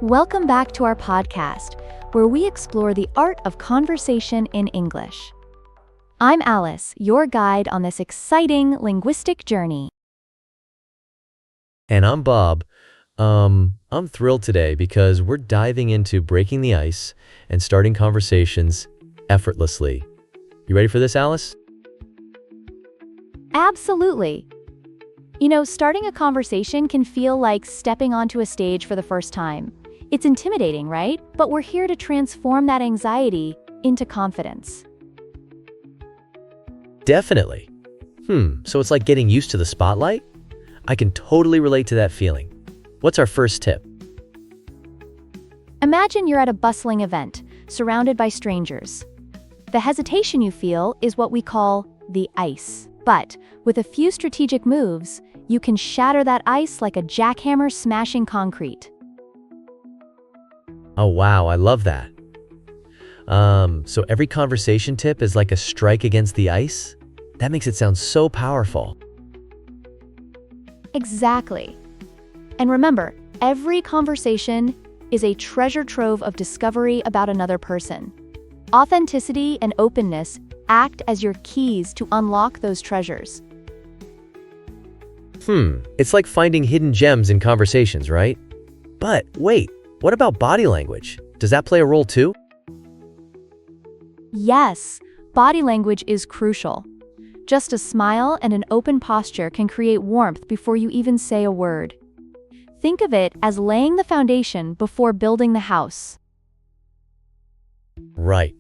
Welcome back to our podcast, where we explore the art of conversation in English. I'm Alice, your guide on this exciting linguistic journey. And I'm Bob. I'm thrilled today because we're diving into breaking the ice and starting conversations effortlessly. You ready for this, Alice? Absolutely. You know, starting a conversation can feel like stepping onto a stage for the first time. It's intimidating, right? But we're here to transform that anxiety into confidence. Definitely. So it's like getting used to the spotlight? I can totally relate to that feeling. What's our first tip? Imagine you're at a bustling event, surrounded by strangers. The hesitation you feel is what we call the ice. But with a few strategic moves, you can shatter that ice like a jackhammer smashing concrete. Oh wow, I love that. So every conversation tip is like a strike against the ice? That makes it sound so powerful. Exactly. And remember, every conversation is a treasure trove of discovery about another person. Authenticity and openness act as your keys to unlock those treasures. It's like finding hidden gems in conversations, right? But wait, what about body language? Does that play a role too? Yes, body language is crucial. Just a smile and an open posture can create warmth before you even say a word. Think of it as laying the foundation before building the house. Right.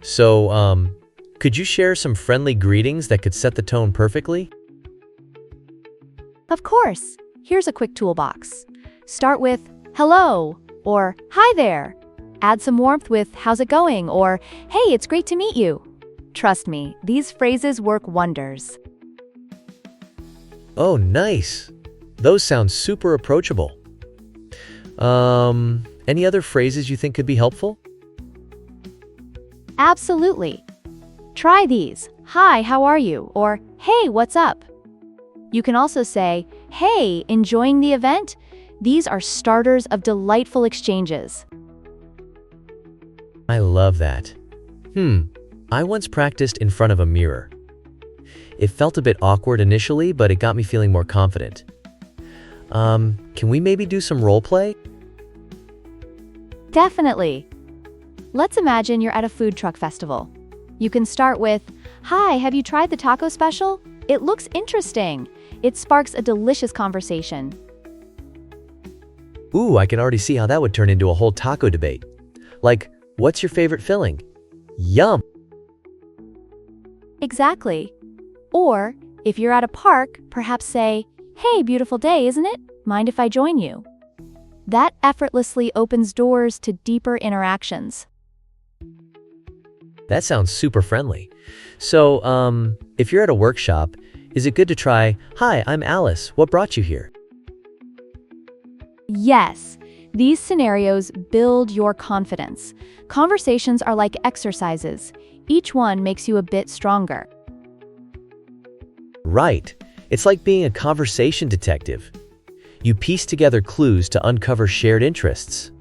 So, could you share some friendly greetings that could set the tone perfectly? Of course, here's a quick toolbox. Start with, hello, or hi there. Add some warmth with, how's it going, or hey, it's great to meet you. Trust me, these phrases work wonders. Oh, nice. Those sound super approachable. Any other phrases you think could be helpful? Absolutely. Try these, hi, how are you, or hey, what's up? You can also say, hey, enjoying the event? These are starters of delightful exchanges. I love that. I once practiced in front of a mirror. It felt a bit awkward initially, but it got me feeling more confident. Can we maybe do some role play? Definitely. Let's imagine you're at a food truck festival. You can start with, hi, have you tried the taco special? It looks interesting. It sparks a delicious conversation. Ooh, I can already see how that would turn into a whole taco debate. Like, what's your favorite filling? Yum! Exactly. Or, if you're at a park, perhaps say, hey, beautiful day, isn't it? Mind if I join you? That effortlessly opens doors to deeper interactions. That sounds super friendly. So, if you're at a workshop, is it good to try, hi, I'm Alice, what brought you here? Yes, these scenarios build your confidence. Conversations are like exercises. Each one makes you a bit stronger. Right. It's like being a conversation detective. You piece together clues to uncover shared interests.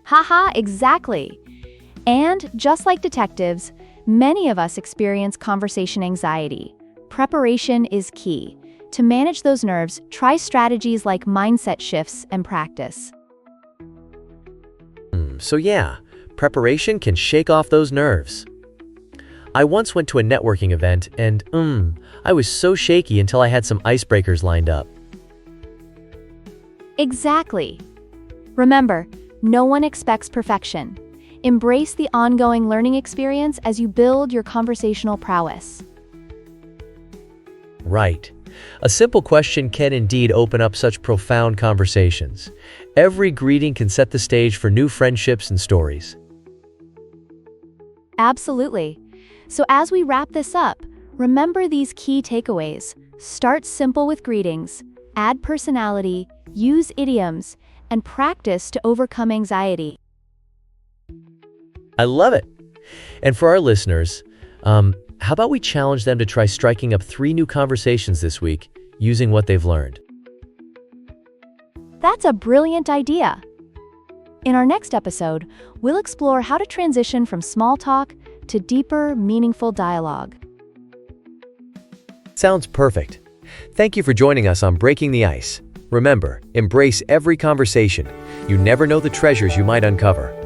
Haha, exactly. And just like detectives, many of us experience conversation anxiety. Preparation is key. To manage those nerves, try strategies like mindset shifts and practice. So yeah, preparation can shake off those nerves. I once went to a networking event and, I was so shaky until I had some icebreakers lined up. Exactly. Remember, no one expects perfection. Embrace the ongoing learning experience as you build your conversational prowess. Right. A simple question can indeed open up such profound conversations. Every greeting can set the stage for new friendships and stories. Absolutely. So as we wrap this up, remember these key takeaways. Start simple with greetings, add personality, use idioms, and practice to overcome anxiety. I love it. And for our listeners, how about we challenge them to try striking up 3 new conversations this week using what they've learned? That's a brilliant idea. In our next episode, we'll explore how to transition from small talk to deeper, meaningful dialogue. Sounds perfect. Thank you for joining us on Breaking the Ice. Remember, embrace every conversation. You never know the treasures you might uncover.